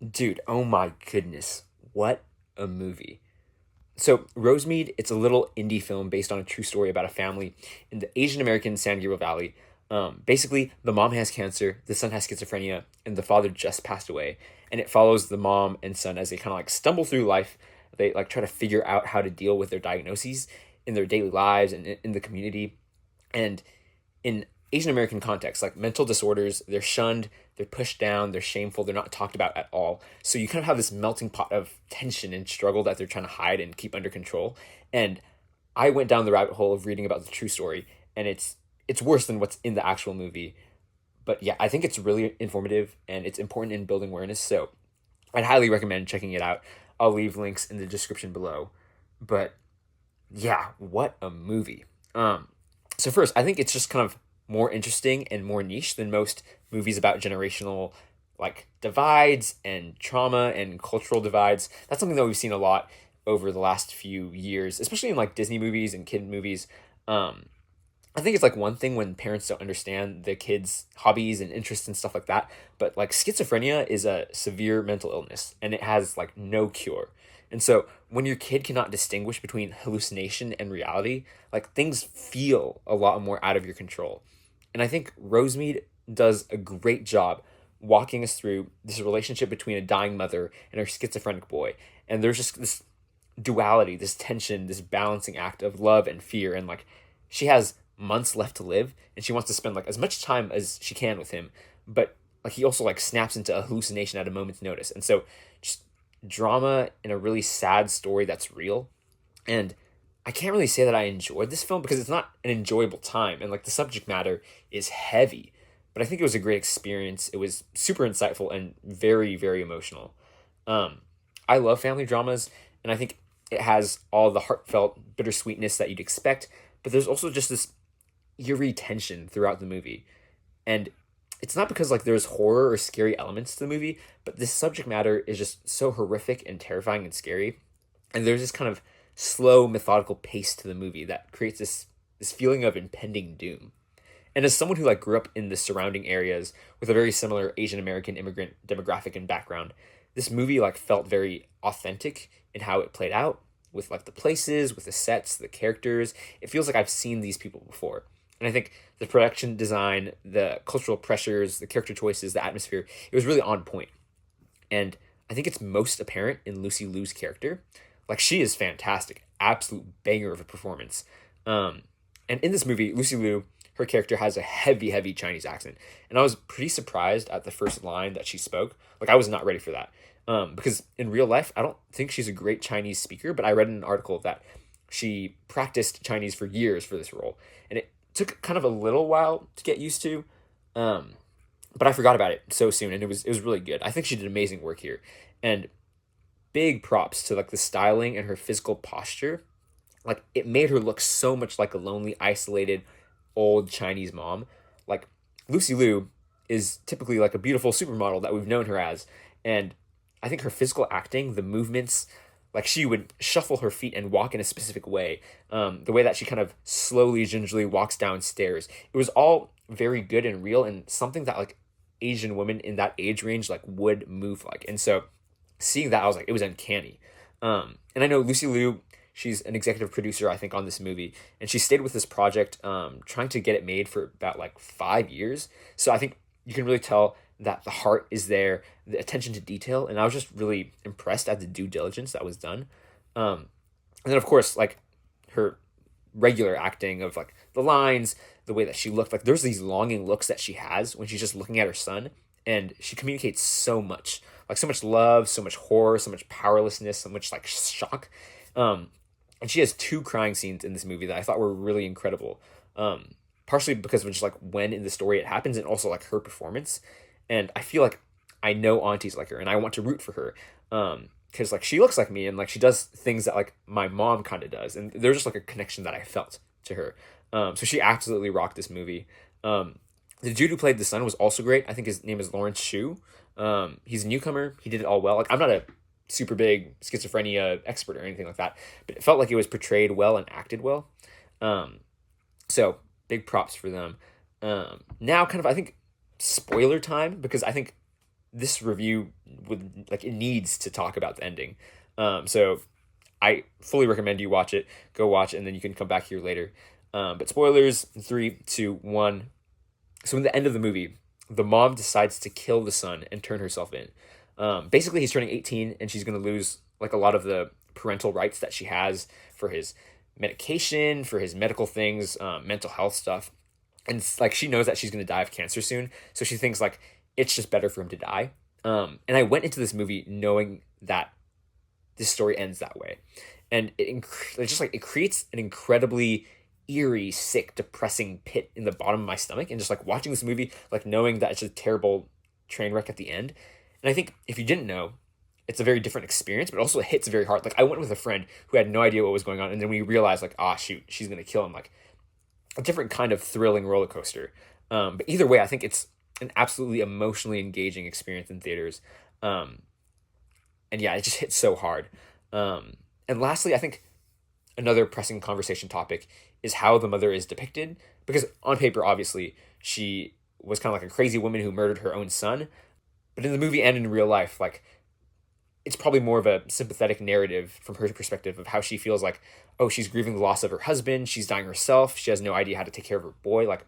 Dude, oh my goodness. What a movie. So, Rosemead, it's a little indie film based on a true story about a family in the Asian American San Gabriel Valley. Basically, the mom has cancer, the son has schizophrenia, and the father just passed away. And it follows the mom and son as they kind of like stumble through life. They like try to figure out how to deal with their diagnoses in their daily lives and in the community. And in Asian American context, like mental disorders, they're shunned, they're pushed down, they're shameful, they're not talked about at all. So you kind of have this melting pot of tension and struggle that they're trying to hide and keep under control. And I went down the rabbit hole of reading about the true story, and it's worse than what's in the actual movie. But yeah, I think it's really informative and it's important in building awareness. So I'd highly recommend checking it out. I'll leave links in the description below. But yeah, what a movie. So first, I think it's just kind of more interesting and more niche than most movies about generational like divides and trauma and cultural divides. That's something that we've seen a lot over the last few years, especially in like Disney movies and kid movies. Um, I think it's like one thing when parents don't understand the kids' hobbies and interests and stuff like that, but like schizophrenia is a severe mental illness and it has like no cure. And so when your kid cannot distinguish between hallucination and reality, like things feel a lot more out of your control. And I think Rosemead does a great job walking us through this relationship between a dying mother and her schizophrenic boy. And there's just this duality, this tension, this balancing act of love and fear. And like she has months left to live and she wants to spend like as much time as she can with him. But like he also like snaps into a hallucination at a moment's notice. And so just drama in a really sad story that's real. And I can't really say that I enjoyed this film because it's not an enjoyable time and like the subject matter is heavy. But I think it was a great experience. It was super insightful and very, very emotional. Um, I love family dramas, and I think it has all the heartfelt bittersweetness that you'd expect. But there's also just this eerie tension throughout the movie, and it's not because like there's horror or scary elements to the movie, but this subject matter is just so horrific and terrifying and scary, and there's this kind of slow, methodical pace to the movie that creates this feeling of impending doom. And as someone who like grew up in the surrounding areas with a very similar Asian American immigrant demographic and background, this movie like felt very authentic in how it played out with like the places, with the sets, the characters. It feels like I've seen these people before. And I think the production design, the cultural pressures, the character choices, the atmosphere, it was really on point. And I think it's most apparent in Lucy Liu's character. Like she is fantastic, absolute banger of a performance. Um, and in this movie, Lucy Liu, her character has a heavy, heavy Chinese accent, and I was pretty surprised at the first line that she spoke. Like I was not ready for that, because in real life, I don't think she's a great Chinese speaker. But I read in an article that she practiced Chinese for years for this role, and it took kind of a little while to get used to. Um, but I forgot about it so soon, and it was really good. I think she did amazing work here, and big props to like the styling and her physical posture. Like it made her look so much like a lonely, isolated, old Chinese mom. Like Lucy Liu is typically like a beautiful supermodel that we've known her as, and I think her physical acting, the movements, like she would shuffle her feet and walk in a specific way. The way that she kind of slowly, gingerly walks downstairs. It was all very good and real, and something that like Asian women in that age range like would move like. And so seeing that, I was like, it was uncanny. And I know Lucy Liu, she's an executive producer, I think, on this movie, and she stayed with this project, trying to get it made for about like 5 years. So I think you can really tell that the heart is there, the attention to detail, and I was just really impressed at the due diligence that was done. And then of course, like her regular acting of like the lines, the way that she looked, like there's these longing looks that she has when she's just looking at her son, and she communicates so much, like so much love, so much horror, so much powerlessness, so much like shock. Um, and she has two crying scenes in this movie that I thought were really incredible. Partially because of just like when in the story it happens, and also like her performance. And I feel like I know aunties like her, and I want to root for her. Because like she looks like me, and like she does things that like my mom kind of does, and there's just like a connection that I felt to her. So she absolutely rocked this movie. The dude who played the son was also great. I think his name is Lawrence Shu. He's a newcomer. He did it all well. Like I'm not a super big schizophrenia expert or anything like that, but it felt like it was portrayed well and acted well. Um, so big props for them. Now, kind of, I think spoiler time, because I think this review would like it needs to talk about the ending. So I fully recommend you watch it. Go watch it, and then you can come back here later. But spoilers, 3, 2, 1. So in the end of the movie, the mom decides to kill the son and turn herself in. Basically, he's turning 18, and she's going to lose like a lot of the parental rights that she has for his medication, for his medical things, mental health stuff. And it's, like she knows that she's going to die of cancer soon, so she thinks like it's just better for him to die. And I went into this movie knowing that this story ends that way, and it just like it creates an incredibly eerie, sick, depressing pit in the bottom of my stomach. And just like watching this movie, like knowing that it's a terrible train wreck at the end. And I think if you didn't know, it's a very different experience, but also it hits very hard. Like I went with a friend who had no idea what was going on, and then we realized like, ah, shoot, she's gonna kill him. Like a different kind of thrilling roller coaster. But either way, I think it's an absolutely emotionally engaging experience in theaters. And yeah, it just hits so hard. And lastly, I think another pressing conversation topic is how the mother is depicted. Because on paper, obviously, she was kind of like a crazy woman who murdered her own son. But in the movie and in real life, like, it's probably more of a sympathetic narrative from her perspective of how she feels like, oh, she's grieving the loss of her husband, she's dying herself, she has no idea how to take care of her boy. Like,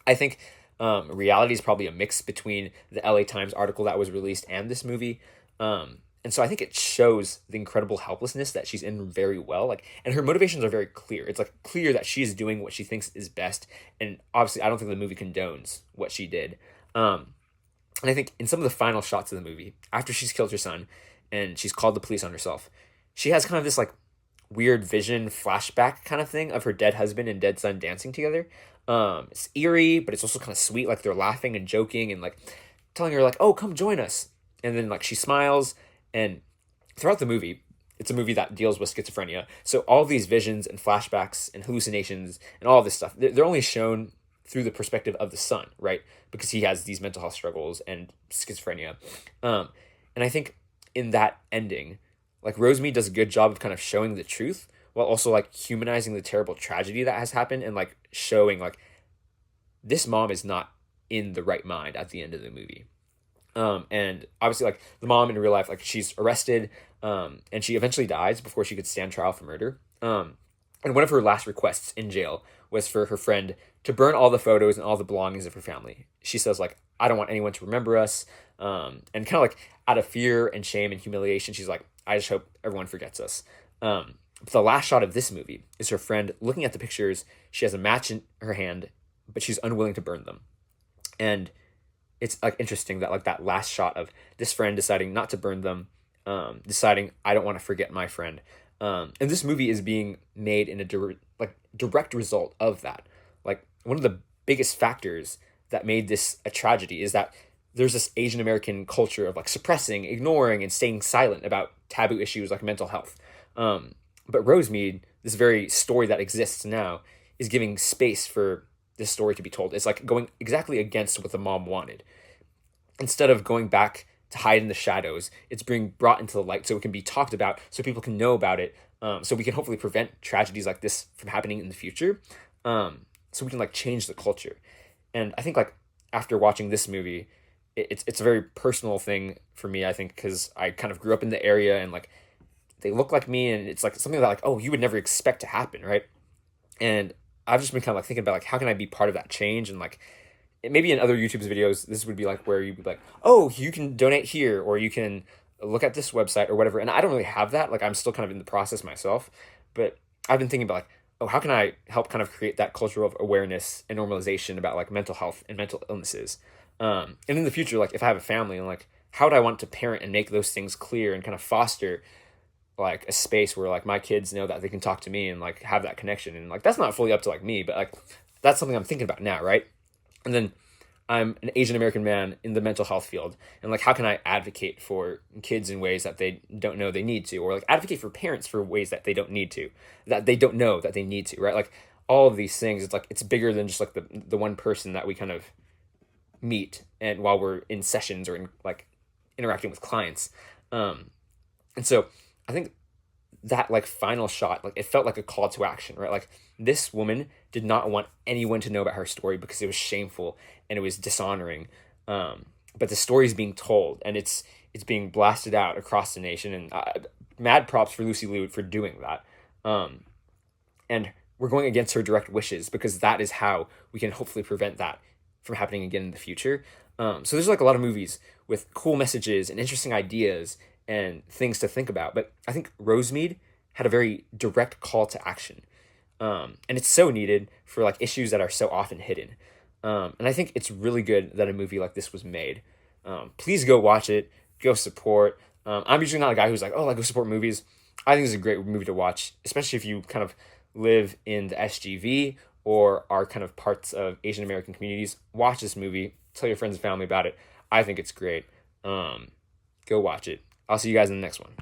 I think reality is probably a mix between the LA Times article that was released and this movie. And so I think it shows the incredible helplessness that she's in very well. Like, and her motivations are very clear. It's like clear that she is doing what she thinks is best. And obviously, I don't think the movie condones what she did. And I think in some of the final shots of the movie, after she's killed her son and she's called the police on herself, she has kind of this like weird vision flashback kind of thing of her dead husband and dead son dancing together. It's eerie, but it's also kind of sweet. Like they're laughing and joking and like telling her like, oh, come join us. And then like she smiles. And throughout the movie, it's a movie that deals with schizophrenia. So all these visions and flashbacks and hallucinations and all this stuff, they're only shown through the perspective of the son, right? Because he has these mental health struggles and schizophrenia. And I think in that ending, like Rosemead does a good job of kind of showing the truth while also like humanizing the terrible tragedy that has happened and like showing like this mom is not in the right mind at the end of the movie. And obviously, like the mom in real life, like she's arrested, and she eventually dies before she could stand trial for murder. And one of her last requests in jail was for her friend to burn all the photos and all the belongings of her family. She says, like, I don't want anyone to remember us. And kind of like out of fear and shame and humiliation, she's like, I just hope everyone forgets us. But the last shot of this movie is her friend looking at the pictures. She has a match in her hand, but she's unwilling to burn them. And it's like interesting that like that last shot of this friend deciding not to burn them, deciding I don't want to forget my friend. And this movie is being made in a direct result of that. Like one of the biggest factors that made this a tragedy is that there's this Asian American culture of like suppressing, ignoring, and staying silent about taboo issues like mental health. But Rosemead, this very story that exists now, is giving space for this story to be told. It's like going exactly against what the mom wanted. Instead of going back to hide in the shadows, it's being brought into the light so it can be talked about, so people can know about it, so we can hopefully prevent tragedies like this from happening in the future, so we can like change the culture. And I think like after watching this movie, it's a very personal thing for me, I think, because I kind of grew up in the area and like they look like me, and it's like something that like, oh, you would never expect to happen, right? And I've just been kind of like thinking about like how can I be part of that change. And like maybe in other YouTube's videos this would be like where you'd be like, oh, you can donate here or you can look at this website or whatever. And I don't really have that. Like I'm still kind of in the process myself, but I've been thinking about like, oh, how can I help kind of create that culture of awareness and normalization about like mental health and mental illnesses. And in the future, like if I have a family, and like how would I want to parent and make those things clear and kind of foster like a space where like my kids know that they can talk to me and like have that connection. And like that's not fully up to like me, but like that's something I'm thinking about now, right? And then I'm an Asian American man in the mental health field, and like how can I advocate for kids in ways that they don't know they need to, or like advocate for parents for ways that they don't need to, that they don't know that they need to, right? Like all of these things, it's like it's bigger than just like the one person that we kind of meet and while we're in sessions or in like interacting with clients. And so I think that like final shot, like it felt like a call to action, right? Like this woman did not want anyone to know about her story because it was shameful and it was dishonoring. but the story is being told, and it's being blasted out across the nation. And mad props for Lucy Liu for doing that. And we're going against her direct wishes, because that is how we can hopefully prevent that from happening again in the future. So there's like a lot of movies with cool messages and interesting ideas and things to think about. But I think Rosemead had a very direct call to action. And it's so needed for like issues that are so often hidden. And I think it's really good that a movie like this was made. Please go watch it. Go support. I'm usually not a guy who's like, oh, like, go support movies. I think it's a great movie to watch, especially if you kind of live in the SGV or are kind of parts of Asian American communities. Watch this movie. Tell your friends and family about it. I think it's great. Go watch it. I'll see you guys in the next one.